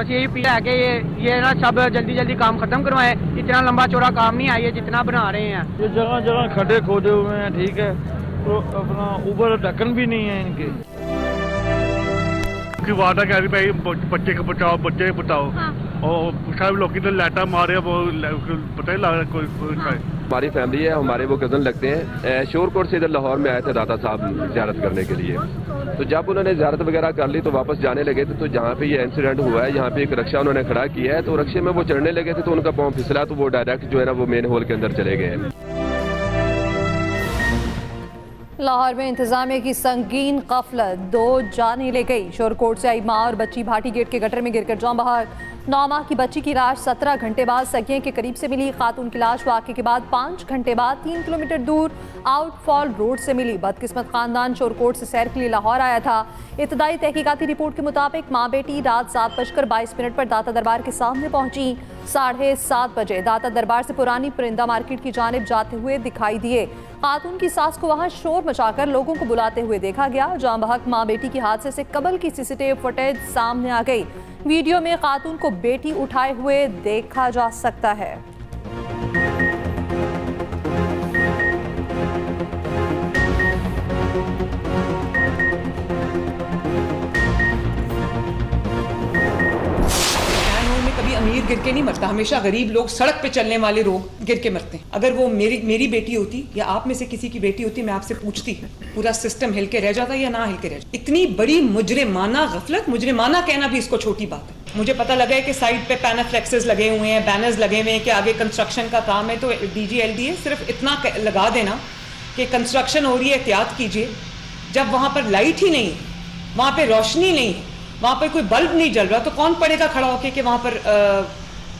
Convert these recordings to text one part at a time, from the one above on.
बस यही अपील है कि ये ना सब जल्दी जल्दी काम खत्म करवाएं। इतना लंबा चौड़ा काम नहीं है ये जितना बना रहे हैं। ये जगह जगह खड्डे खोदे हुए हैं, ठीक है, तो अपना ऊपर ढक्कन भी नहीं है इनके। की वादा कह रही भाई बच्चे को बचाओ, बच्चे को बचाओ। हाँ। और सब लोग तो लाटा मारे, वो पता ही लग रहा कोई हाँ। हमारी फैमिली है, हमारे वो कज़न लगते हैं। शोरकोट से इधर लाहौर में आए थे दाता साहब ज़ियारत करने के लिए। तो जब उन्होंने ज़ियारत वगैरह कर ली तो वापस जाने लगे थे, तो जहाँ पे ये इंसिडेंट हुआ है यहाँ पे एक रक्षा उन्होंने खड़ा किया है, तो रक्षे में वो चढ़ने लगे थे तो उनका पाँव फिसला, तो वो डायरेक्ट जो है ना वो मेन होल के अंदर चले गए हैं। लाहौर में इंतजामिया की संगीन गफलत, 2 जानें ले गई। शोरकोट से आई मां और बच्ची भाटी गेट के गटर में गिरकर जान बहार। 9 माह की बच्ची की लाश 17 घंटे बाद सगिए के करीब से मिली। खातून की लाश वाक़े के बाद 5 घंटे बाद 3 किलोमीटर दूर आउटफॉल रोड से मिली। बदकिस्मत खानदान शोरकोट से सैर के लिए लाहौर आया था। इब्तदाई तहकीकाती रिपोर्ट के मुताबिक माँ बेटी रात 7:22 पर दाता दरबार के सामने पहुंची। 7:30 बजे दाता दरबार से पुरानी परिंदा मार्केट की जानिब जाते हुए दिखाई दिए। खातून की सास को वहां शोर मचाकर लोगों को बुलाते हुए देखा गया। जान बहक माँ बेटी की हादसे से कबल की सीसीटीवी फुटेज सामने आ गई। वीडियो में खातून को बेटी उठाए हुए देखा जा सकता है। कभी अमीर गिर के नहीं मरता, हमेशा गरीब लोग, सड़क पे चलने वाले लोग गिर के मरते हैं। अगर वो मेरी बेटी होती या आप में से किसी की बेटी होती, मैं आपसे पूछती पूरा सिस्टम हिल के रह जाता या ना हिल के रह जाता। इतनी बड़ी मुजरिमाना गफलत, मुजरिमाना कहना भी इसको छोटी बात है। मुझे पता लगा है कि साइड पे पैनाफ्लेक्सेस लगे हुए हैं, बैनर्स लगे हुए हैं कि आगे कंस्ट्रक्शन का काम है, तो DGLDA सिर्फ इतना लगा देना कि कंस्ट्रक्शन हो रही है, एहतियात कीजिए। जब वहाँ पर लाइट ही नहीं, वहाँ पे रोशनी नहीं, वहाँ पर कोई बल्ब नहीं जल रहा, तो कौन पड़ेगा खड़ा होके कि वहाँ पर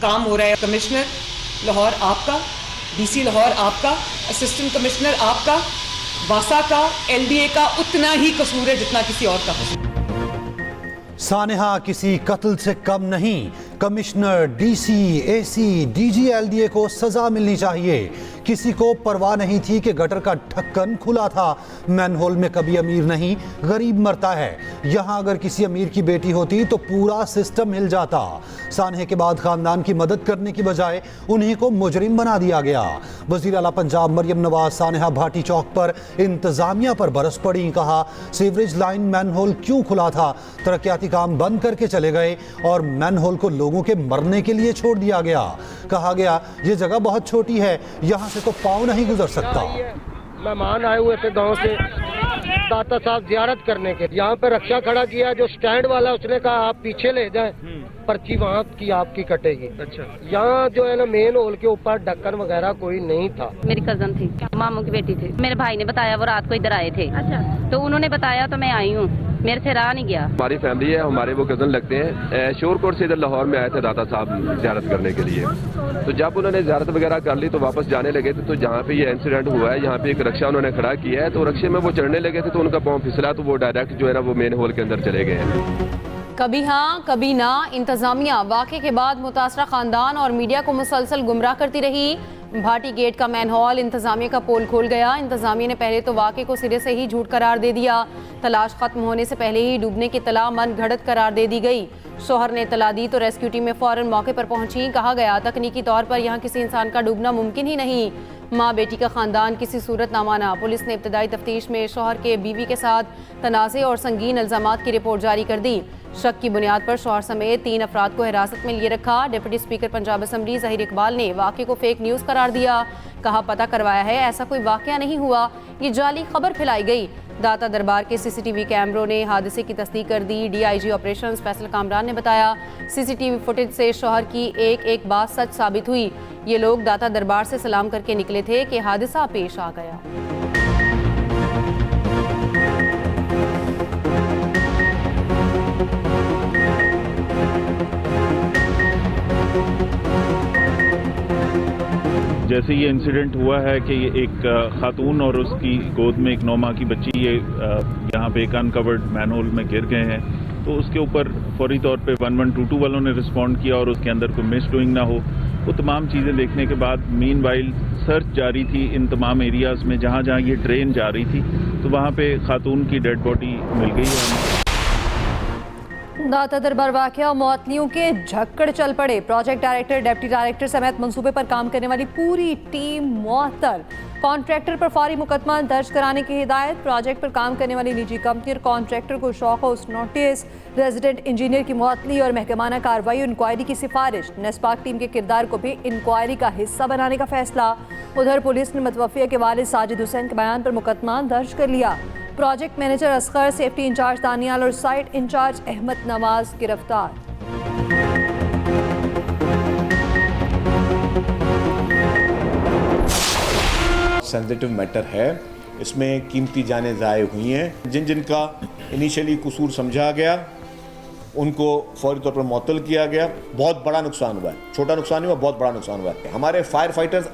काम हो रहा है। कमिश्नर लाहौर आपका, DC लाहौर आपका, असिस्टेंट कमिश्नर आपका, वासा का, LDA का उतना ही कसूर है जितना किसी और का कसूर। सानेहा किसी कत्ल से कम नहीं। कमिश्नर, DC, AC, DGLDA को सजा मिलनी चाहिए। किसी को परवाह नहीं थी कि गटर का ढक्कन खुला था। मैनहोल में कभी अमीर नहीं, गरीब मरता है। यहाँ अगर किसी अमीर की बेटी होती तो पूरा सिस्टम हिल जाता। सानहे के बाद खानदान की मदद करने की बजाय उन्हीं को मुजरिम बना दिया गया। वज़ीर आला पंजाब मरियम नवाज सानेहा भाटी चौक पर इंतजामिया पर बरस पड़ी। कहा सीवरेज लाइन मैनहोल क्यों खुला था, तरक्याती काम बंद करके चले गए और मैनहोल को लोगों के मरने के लिए छोड़ दिया गया। कहा गया ये जगह बहुत छोटी है, यहाँ से तो पाँव नहीं गुजर सकता। मेहमान आए हुए थे गांव से दाता साहब जियारत करने के, यहाँ पे रक्षा खड़ा किया। जो स्टैंड वाला उसने कहा आप पीछे ले जाएं, पर्ची वहाँ की आपकी कटेगी। अच्छा, यहाँ जो है ना मेन होल के ऊपर ढक्कन वगैरह कोई नहीं था। मेरी कजन थी, मामू की बेटी थी। मेरे भाई ने बताया, वो रात को इधर आए थे। अच्छा, तो उन्होंने बताया तो मैं आई हूँ, मेरे से रहा नहीं गया। हमारी फैमिली है, हमारे वो कज़न लगते हैं। शोरकोट से इधर लाहौर में आए थे दाता साहब ज़ियारत करने के लिए। तो जब उन्होंने ज़ियारत वगैरह कर ली तो वापस जाने लगे थे, तो जहाँ पे ये इंसिडेंट हुआ है यहाँ पे एक रक्षा उन्होंने खड़ा किया है, तो रक्षे में वो चढ़ने लगे थे तो उनका पाँव फिसला, तो वो डायरेक्ट जो है ना वो मेन होल के अंदर चले गए हैं। कभी हाँ कभी ना, इंतजामिया वाक़े के बाद मुतासरा खानदान और मीडिया को मुसलसल गुमराह करती रही। भाटी गेट का मैनहोल इंतजामिया का पोल खोल गया। इंतजामिया ने पहले तो वाक़े को सिरे से ही झूठ करार दे दिया। तलाश खत्म होने से पहले ही डूबने की इत्तला मन घड़त करार दे दी गई। शोहर ने इत्तला दी तो रेस्क्यू टीम में फ़ौरन मौके पर पहुंची। कहा गया तकनीकी तौर पर यहाँ किसी इंसान का डूबना मुमकिन ही नहीं। माँ बेटी का खानदान किसी सूरत ना माना। पुलिस ने इब्तदाई तफ्तीश में शोहर के बीवी के साथ तनाज़े और संगीन इल्ज़ामात की रिपोर्ट जारी कर दी। शक की बुनियाद पर शोहर समेत 3 अफराद को हिरासत में लिए रखा। Deputy speaker Punjab assembly Zaheer Iqbal ने वाक़े को फेक न्यूज़ करार दिया। कहा पता करवाया है, ऐसा कोई वाक़या नहीं हुआ, ये जाली खबर फैलाई गई। दाता दरबार के CCTV कैमरों ने हादसे की तस्दीक कर दी। DIG ऑपरेशंस फैसल कामरान ने बताया CCTV फुटेज से शोहर की एक बात सच साबित हुई। ये लोग दाता दरबार से सलाम करके निकले थे कि हादसा पेश आ गया। जैसे ये इंसिडेंट हुआ है कि ये एक खातून और उसकी गोद में एक 9 माह की बच्ची ये यहाँ पे एक अनकवर्ड मैनहोल में गिर गए हैं, तो उसके ऊपर फौरी तौर पे 1122 वालों ने रिस्पॉन्ड किया और उसके अंदर कोई मिस डूइंग ना हो, वो तमाम चीज़ें देखने के बाद मीनवाइल सर्च जारी थी इन तमाम एरियाज़ में जहाँ जहाँ ये ट्रेन जा रही थी, तो वहाँ पे खातून की डेड बॉडी मिल गई है। दाता दरबार वाकया मुअत्तलियों के झक्कड़ चल पड़े। प्रोजेक्ट डायरेक्टर, डिप्टी डायरेक्टर समेत मंसूबे पर काम करने वाली पूरी टीम मुअत्तल। कॉन्ट्रैक्टर पर फौरी मुकदमा दर्ज कराने की हिदायत। प्रोजेक्ट पर काम करने वाली निजी कंपनी और कॉन्ट्रैक्टर को शौकौस नोटिस। रेजिडेंट इंजीनियर की मुअत्तली और महकमाना कार्रवाई और इंक्वायरी की सिफारिश। नेस्पाक टीम के किरदार को भी इंक्वायरी का हिस्सा बनाने का फैसला। उधर पुलिस ने मुतवफ़िया के वालिद साजिद हुसैन के बयान पर मुकदमा दर्ज कर लिया। Project manager Asghar, safety incharge Daniyal और साइट इंचार्ज अहमद नवाज गिरफ्तार। सेंसिटिव मैटर है, इसमें कीमती जानें ज़ाय हुई हैं। जिन जिनका इनिशियली कसूर समझा गया उनको फौरी तौर पर मुअत्तल किया गया। बहुत बड़ा नुकसान हुआ है, छोटा नुकसान नहीं हुआ, बहुत बड़ा नुकसान हुआ है। हमारे फायर फाइटर्स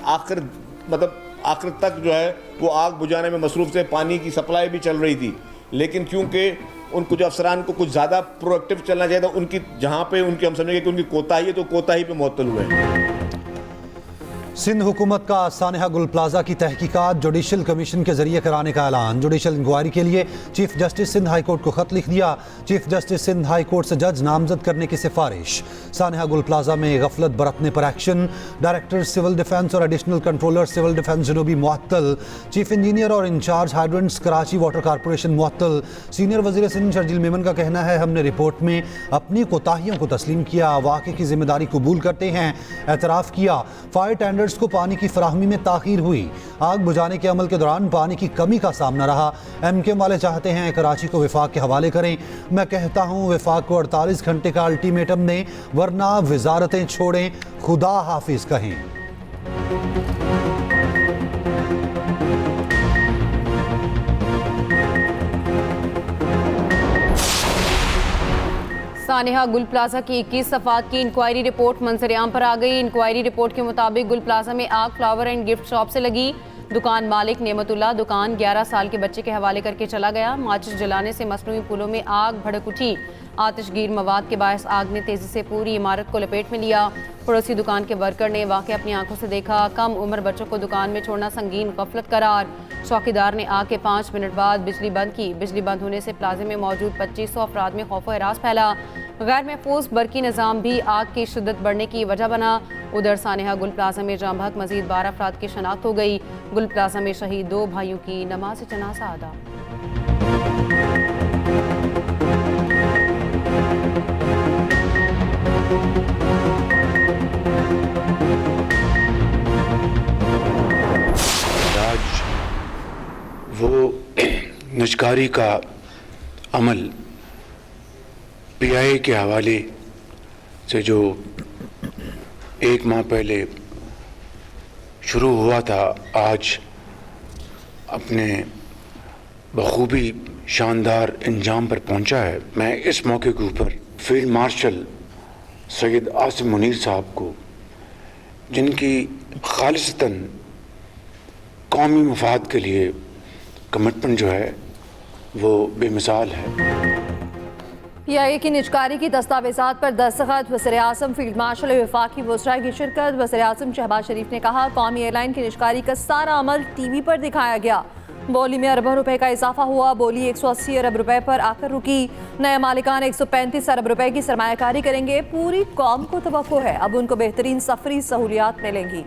आखिर तक जो है वो आग बुझाने में मसरूफ़ थे। पानी की सप्लाई भी चल रही थी, लेकिन क्योंकि उनको जो अफसरान को कुछ ज़्यादा प्रोएक्टिव चलना चाहिए था, उनकी जहाँ पे उनकी हम समझेंगे कि उनकी कोताही है तो कोताही पे मुअत्तल हुए हैं। सिंध हुकूमत का सानेहा गुल प्लाजा की तहकीकात जुडिशल कमीशन के जरिए कराने का ऐलान। जुडिशल इंक्वायरी के लिए chief justice Sindh high court को खत लिख दिया। Chief justice Sindh high court से जज नामजद करने की सिफारिश। सानेहा गुल प्लाजा में गफलत बरतने पर एक्शन। डायरेक्टर सिविल डिफेंस और एडिशनल कंट्रोलर सिविल डिफेंस जनूबी मुअत्तल। चीफ इंजीनियर और incharge hydrants Karachi water corporation मुअत्तल। सीनियर वजीर सिंध शर्जील मेमन का कहना है, हमने रिपोर्ट में अपनी कोताहियों को तस्लीम किया, वाक़े की जिम्मेदारी कबूल करते हैं। एतराफ़ किया फायर टेंडर्स को पानी की फराहमी में ताखीर हुई। आग बुझाने के अमल के दौरान पानी की कमी का सामना रहा। एमकेएम वाले चाहते हैं कराची को विफाक के हवाले करें। मैं कहता हूं विफाक को 48 घंटे का अल्टीमेटम दें, वरना वजारतें छोड़ें, खुदा हाफिज कहें। सानेहा गुल प्लाजा की 21 सफ़ात की इंक्वायरी रिपोर्ट मंजर-ए-आम पर आ गई। इंक्वायरी रिपोर्ट के मुताबिक गुल प्लाजा में आग फ्लावर एंड गिफ्ट शॉप से लगी। दुकान मालिक नेमतुल्ला दुकान 11 साल के बच्चे के हवाले करके चला गया। माचिस जलाने से मसनूई पुलों में आग भड़क उठी। आतिशगीर मवाद के बायस आग ने तेजी से पूरी इमारत को लपेट में लिया। पड़ोसी दुकान के वर्कर ने वाक़या अपनी आंखों से देखा। कम उम्र बच्चों को दुकान में छोड़ना संगीन गफलत करार। चौकीदार ने आग के 5 मिनट बाद बिजली बंद की। बिजली बंद होने से प्लाजे में मौजूद 2500 अफराद में खौफ व हरास फैला। गैर महफूज बरकी निज़ाम भी आग की शिद्दत बढ़ने की वजह बना। उधर सानेहा गुल प्लाजा में जाम हक मजीद 12 अफराद की शनाख्त हो गई। गुल प्लाजा में शहीद 2 भाइयों की नमाज जनाजा अदा। आज वो निजकारी का अमल पीआईए के हवाले से जो 1 माह पहले शुरू हुआ था, आज अपने बखूबी शानदार इंजाम पर पहुंचा है। मैं इस मौके के ऊपर फील्ड मार्शल सैयद आसिम मुनीर साहब को, जिनकी खालिसतन कौमी मफाद के लिए कमिटमेंट जो है वो बेमिसाल है। पीआईए की निजकारी की दस्तावेजात पर दस्तखत। वज़ीर-ए-आज़म फील्ड मार्शल वफाकी वज़रा की शिरकत। वज़ीर-ए-आज़म शहबाज शरीफ ने कहा, कौमी एयरलाइन की निजकारी का सारा अमल टीवी पर दिखाया गया। बोली में अरबों रुपए का इजाफा हुआ। बोली 180 अरब रुपए पर आकर रुकी। नए मालिकान 135 अरब रुपए की सरमायाकारी करेंगे। पूरी कौम को तवक्को है, अब उनको बेहतरीन सफरी सहूलियात मिलेंगी।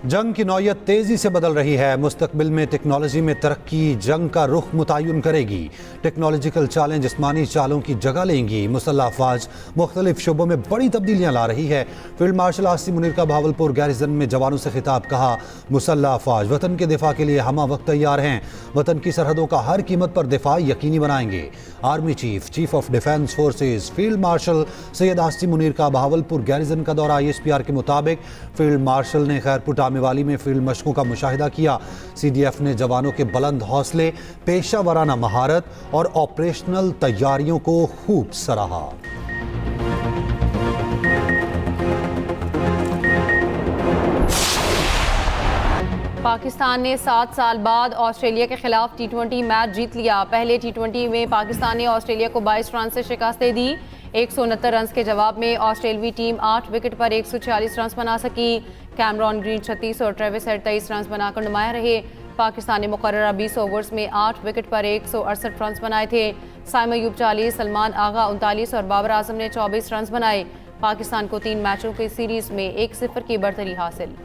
जंग की नौयत तेजी से बदल रही है। मुस्तकबिल में टेक्नोलॉजी में तरक्की जंग का रुख मुतय्यन करेगी। टेक्नोलॉजिकल चालें जिस्मानी चालों की जगह लेंगी। मुसल्लह अफवाज मुख्तलिफ शोबों में बड़ी तब्दीलियां ला रही है। फील्ड मार्शल आसिम मुनीर का भावलपुर गैरिजन में जवानों से खिताब। कहा, मुसल्लह अफवाज वतन के दिफा के लिए हमा वक्त तैयार हैं। वतन की सरहदों का हर कीमत पर दिफा यकीनी बनाएंगे। Army chief, chief of defence forces field marshal Syed Asim Munir का भावलपुर गैरिजन का दौरा। ISPR के मुताबिक फील्ड मार्शल ने खैरपुर वाली में फील्ड मशकों का मुशाहिदा किया। CDF ने जवानों के बुलंद हौसले, पेशा वराना महारत और ऑपरेशनल तैयारियों को खूब सराहा। पाकिस्तान ने 7 साल बाद ऑस्ट्रेलिया के खिलाफ T20 मैच जीत लिया। पहले T20 में पाकिस्तान ने ऑस्ट्रेलिया को 22 रन से शिकस्त दे दी। 169 रन के जवाब में ऑस्ट्रेलवी टीम 8 विकेट पर 146 रन बना सकी। कैमरॉन ग्रीन 36 और ट्रेविस हेड 23 रन बनाकर नुमाया रहे। पाकिस्तान ने मुकर्ररा 20 ओवर्स में 8 विकेट पर 168 रन बनाए थे। साइम अयूब 40, सलमान आगा 39 और बाबर आजम ने 24 रन बनाए। पाकिस्तान को 3 मैचों की सीरीज में 1-0 की बढ़तरी हासिल।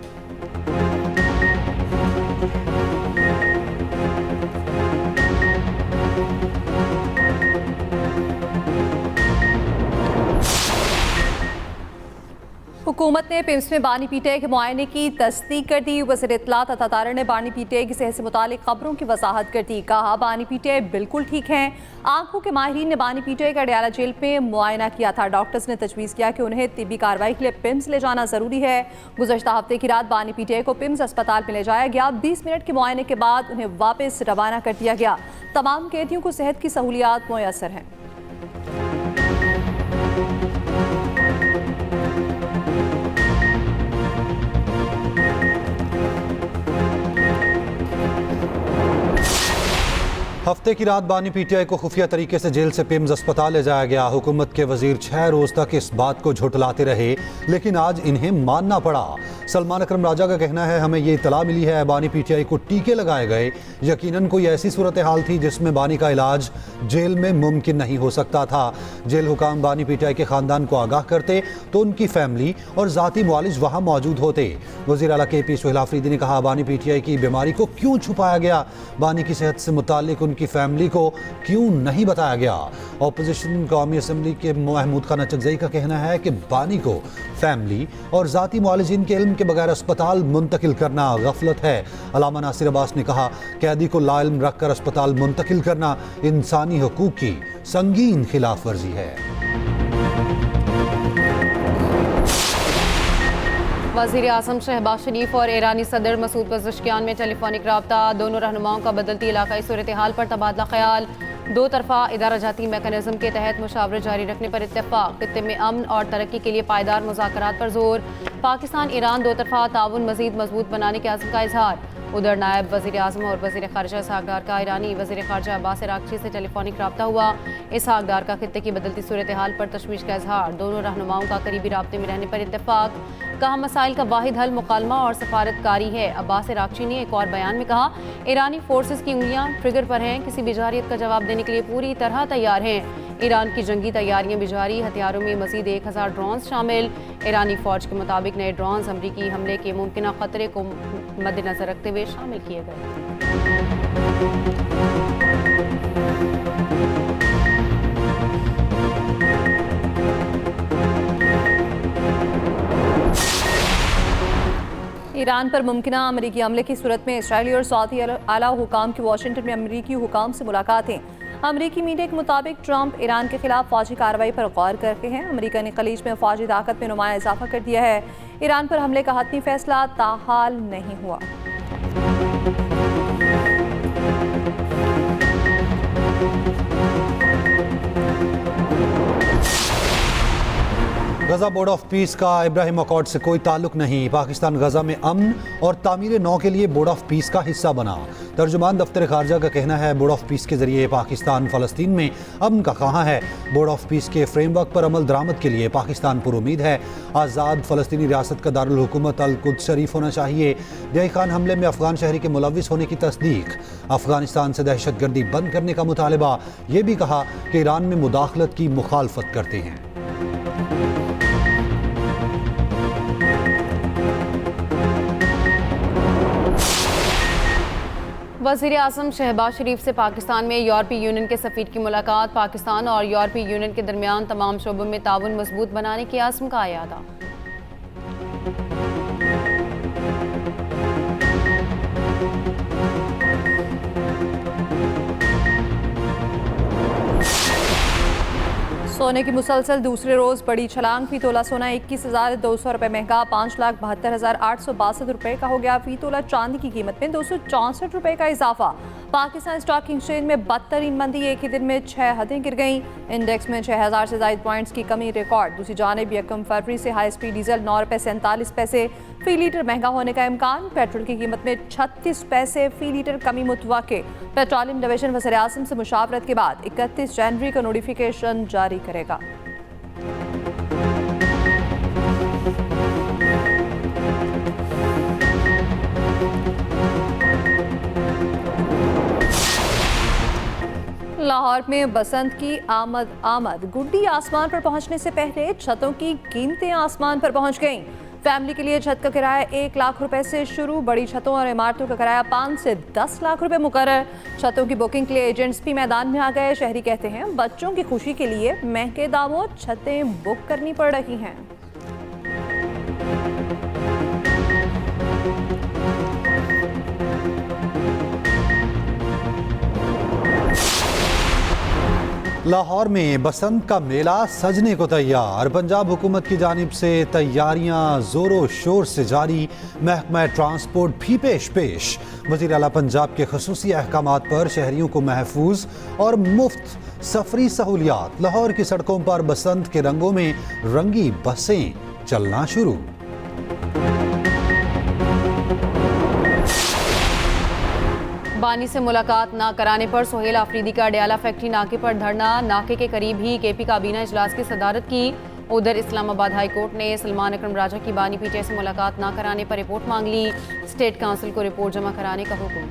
हुकूमत ने पिम्स में बानी पीटीआई के मुआयने की तस्दीक कर दी। वज़ीर इत्तलात अता तारर ने बानी पीटीआई की सेहत से मुतालिक खबरों की वजाहत कर दी। कहा, बानी पीटीआई बिल्कुल ठीक हैं। आंखों के माहिरीन ने बानी पीटीआई का अडयाला जेल में मुआयना किया था। डॉक्टर्स ने तजवीज़ किया कि उन्हें तिब्बी कार्रवाई के लिए पिम्स ले जाना ज़रूरी है। गुज़श्ता हफ्ते की रात बानी पीटीआई को पिम्स अस्पताल में ले जाया गया। 20 मिनट के मुआयने के बाद उन्हें वापस रवाना कर दिया गया। तमाम कैदियों को सेहत की सहूलियात मुयस्सर हैं। हफ्ते की रात बानी पीटीआई को खुफिया तरीके से जेल से पिम्स अस्पताल ले जाया गया। हुकूमत के वजीर 6 रोज तक इस बात को झुठलाते रहे, लेकिन आज इन्हें मानना पड़ा। सलमान अकरम राजा का कहना है, हमें ये इतला मिली है बानी पीटीआई को टीके लगाए गए। यकीनन कोई ऐसी सूरत हाल थी जिसमें बानी का इलाज जेल में मुमकिन नहीं हो सकता था। जेल हुकाम बानी पीटीआई के खानदान को आगाह करते तो उनकी फैमिली और जाती मुआलिज वहाँ मौजूद होते। वज़ीर आला KP सोहेल आफरीदी ने कहा, बानी पीटीआई की बीमारी को क्यों छुपाया गया, बानी की सेहत से मुतालिक की फैमिली को क्यों नहीं बताया गया। ऑपोजिशन कौमी असम्बली के महमूद खान अचकजई का कहना है कि बानी को फैमिली और जाती मुआलिजीन के इल्म के बगैर अस्पताल मुंतकिल करना गफलत है। अलामा नासिर अब्बास ने कहा, कैदी को लाइल्म रखकर अस्पताल मुंतकिल करना इंसानी हुकूक की संगीन खिलाफ वर्जी है। वज़ीर आज़म शहबाज शरीफ और ईरानी सदर मसूद पज़ेश्कियान में टेलीफोनिक रब्ता। दोनों रहनुमाओं का बदलती इलाकाई सूरत हाल पर तबादला ख्याल। दो तरफा इदारा जाती मैकेनिज्म के तहत मुशावरत जारी रखने पर इत्तेफाक। खित्ते में अमन और तरक्की के लिए पायदार मुज़ाकरात पर जोर। पाकिस्तान ईरान दो तरफा ताउन मज़ीद मजबूत बनाने के अज़्म का इजहार। उधर नायब वज़ीर आज़म और वज़ीर ख़ारिजा इसहाक डार का ईरानी वज़ीर ख़ारिजा अब्बास अराग़ची से टेलीफोनिक रब्ता हुआ। इसहाक डार का खित्ते की बदलती सूरत हाल पर तशवीश का इजहार। दोनों रहनुमाओं का करीबी राब्ते में रहने पर इत्तेफाक। कहा, मसाइल का वाहिद हल मुकालमा और सफारतकारी है। अब्बास अराग़ची ने एक और बयान में कहा, ईरानी फोर्सेस की उंगलियां ट्रिगर पर हैं, किसी भी जारियत का जवाब देने के लिए पूरी तरह तैयार हैं। ईरान की जंगी तैयारियां भी जारी। हथियारों में मजीद 1000 ड्रोन शामिल। ईरानी फौज के मुताबिक नए ड्रोन अमरीकी हमले के मुमकिन खतरे को मद्देनजर रखते हुए शामिल किए गए। ईरान पर मुमकिन अमरीकी हमले की सूरत में इसराइली और सऊदी आला हुकाम की वाशिंगटन में अमरीकी हुकाम से मुलाकातें। अमरीकी मीडिया के मुताबिक ट्रंप ईरान के खिलाफ फौजी कार्रवाई पर गौर करते हैं। अमरीका ने खलीज में फौजी ताकत में नुमाया इजाफा कर दिया है। ईरान पर हमले का हतमी फैसला ताहाल नहीं हुआ। गजा बोर्ड ऑफ पीस का इब्राहिम अकॉर्ड से कोई ताल्लुक नहीं। पाकिस्तान गजा में अमन और तामीर नौ के लिए बोर्ड ऑफ पीस का हिस्सा बना। तर्जुमान दफ्तर खारजा का कहना है, बोर्ड ऑफ पीस के जरिए पाकिस्तान फ़लस्तीन में अमन का कहाँ है। बोर्ड ऑफ पीस के फ्रेमवर्क पर अमल दरामद के लिए पाकिस्तान पुरुमीद है। आज़ाद फ़लस्तीनी रियासत का दारुल हुकूमत अल-कुद्स शरीफ होना चाहिए। दही खान हमले में अफगान शहरी के मुलविस होने की तस्दीक। अफगानिस्तान से दहशत गर्दी बंद करने का मुतालबा। ये भी कहा कि ईरान में मुदाखलत की मुखालफत करते हैं। वज़ीर आज़म शहबाज शरीफ से पाकिस्तान में यूरोपीय यूनियन के सफ़ीर की मुलाकात। पाकिस्तान और यूरोपीय यूनियन के दरमियान तमाम शोबों में ताउन मजबूत बनाने के आज़म का इरादा। सोने की मुसलसल दूसरे रोज बड़ी छलांग। फी तोला सोना 21,200 रुपये महंगा 5,72,862 रुपये का हो गया। फी तोला चांदी की कीमत में 264 रुपये का इजाफा। पाकिस्तान स्टॉक एक्सचेंज में बदतरीन मंदी, एक ही दिन में 6 हदें गिर गईं। इंडेक्स में 6000 से ज़ायद पॉइंट्स की कमी रिकॉर्ड। दूसरी जानिब 1 फरवरी से हाई स्पीड डीजल 9 रुपये 47 पैसे फी लीटर महंगा होने का इम्कान। पेट्रोल की कीमत में 36 पैसे फी लीटर कमी मुतवक्के। पेट्रोलियम डिवीजन वज़ीर आज़म से मुशावरत के बाद 31 जनवरी को नोटिफिकेशन जारी करेगा। लाहौर में बसंत की आमद गुड्डी आसमान पर पहुंचने से पहले छतों की कीमतें आसमान पर पहुंच गईं। फैमिली के लिए छत का किराया 1 लाख रुपए से शुरू, बड़ी छतों और इमारतों का किराया 5 से 10 लाख रुपए मुकर्रर। छतों की बुकिंग के लिए एजेंट्स भी मैदान में आ गए। शहरी कहते हैं बच्चों की खुशी के लिए महंगे दामों छतें बुक करनी पड़ रही हैं। लाहौर में बसंत का मेला सजने को तैयार। पंजाब हुकूमत की जानिब से तैयारियां जोरों शोर से जारी। महकमा ट्रांसपोर्ट भी पेश। वज़ीर आला पंजाब के खसूसी अहकामात पर शहरियों को महफूज और मुफ्त सफरी सहूलियात। लाहौर की सड़कों पर बसंत के रंगों में रंगी बसें चलना शुरू। बानी से मुलाकात ना कराने पर सुहेल आफरीदी का डयाला फैक्ट्री नाके पर धरना। नाके के करीब ही केपी काबीना इजलास की सदारत की। उधर इस्लामाबाद हाई कोर्ट ने सलमान अकरम राजा की बानी पीटीआई से मुलाकात ना कराने पर रिपोर्ट मांग ली। स्टेट काउंसिल को रिपोर्ट जमा कराने का हुक्म।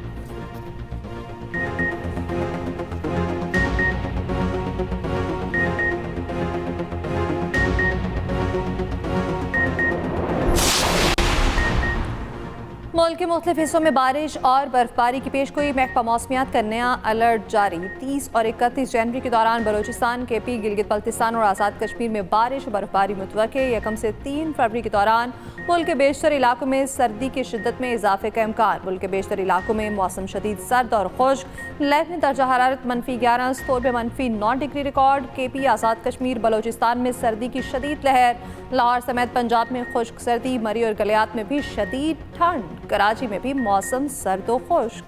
मुल्क के मुख्तलिफ हिस्सों में बारिश और बर्फबारी की पेशगोई। महकमा मौसमियात का नया अलर्ट जारी। 30 और 31 जनवरी के दौरान बलूचिस्तान, केपी, गिलगित बल्तिस्तान और आज़ाद कश्मीर में बारिश और बर्फबारी मुतवक्के। 1 से 3 फरवरी के दौरान मुल्क के बेशतर इलाकों में सर्दी की शिद्दत में इजाफे का इम्कान। मुल्क के बेशतर इलाकों में मौसम शदीद सर्द और खुश्क। लैब में दर्जा हरारत -11, स्टोर में -9 degree record. KP, Azad Kashmir, Balochistan में सर्दी की शदीद लहर। लाहौर समेत पंजाब में खुश्क सर्दी। मरी और गलियात में भी शदीद ठंड। कराची में भी मौसम सर्द और खुश्क।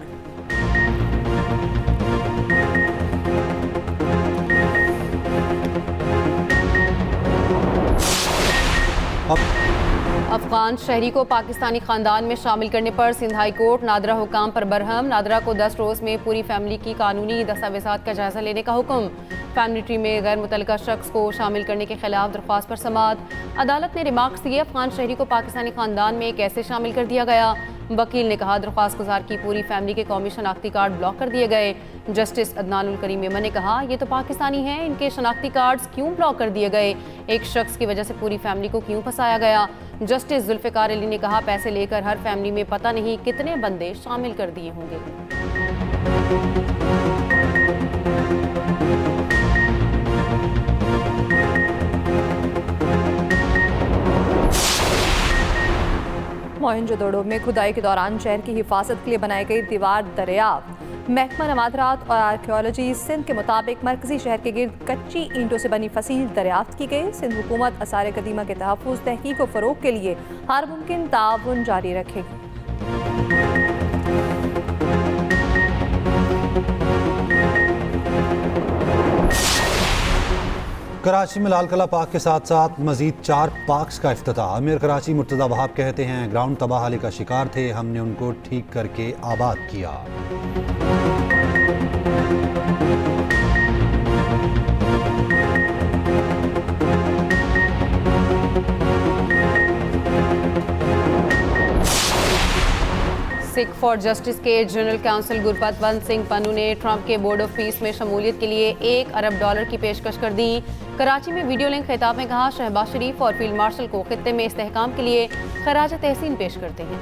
अफगान शहरी को पाकिस्तानी खानदान में शामिल करने पर सिंध हाई कोर्ट नादरा हुकाम पर बरहम। नादरा को 10 रोज में पूरी फैमिली की कानूनी दस्तावेजात का जायजा लेने का हुक्म। फैमिली ट्री में गैर मुतल्लिका शख्स को शामिल करने के खिलाफ दरख्वास्त पर समाअत। अदालत ने रिमार्क्स दिए, अफगान शहरी को पाकिस्तानी खानदान में कैसे शामिल कर दिया गया। वकील ने कहा दरख्वास्त गुजार की पूरी फैमिली के कौमी शनाख्ती कार्ड ब्लॉक कर दिए गए। जस्टिस अदनानुल करीम मेमन ने कहा ये तो पाकिस्तानी हैं, इनके शनाख्ती कार्ड्स क्यों ब्लॉक कर दिए गए, एक शख्स की वजह से पूरी फैमिली को क्यों फंसाया गया। जस्टिस जुल्फिकार अली ने कहा पैसे लेकर हर फैमिली में पता नहीं कितने बंदे शामिल कर दिए होंगे। मोहनजोदड़ो में खुदाई के दौरान शहर की हिफाजत के लिए बनाई गई दीवार दरियाफ्त। महकमा नवादरात और आर्कियोलॉजी सिंध के मुताबिक मरकजी शहर के गिर्द कच्ची ईंटों से बनी फसील दरियाफ्त की गई। सिंध हुकूमत आसार कदीमा के तहफ़्फ़ुज़, तहकीक और फ़रोग़ के लिए हर मुमकिन ताउन जारी रखेगी। कराची में लाल किला पार्क के साथ साथ मजीद 4 पार्क्स का इफ्तिताह। अमीर कराची मुर्तज़ा वहाब कहते हैं ग्राउंड तबाहाली का शिकार थे, हमने उनको ठीक करके आबाद किया। सिख फॉर जस्टिस के जनरल काउंसिल गुरपतवंत सिंह पन्नू ने ट्रंप के बोर्ड ऑफ पीस में शमूलियत के लिए $1 अरब की पेशकश कर दी। कराची में वीडियो लिंक खिताब में कहा शहबाज शरीफ और फील्ड मार्शल को खित्ते में इस्तेहकाम के लिए खराज तहसीन पेश करते हैं।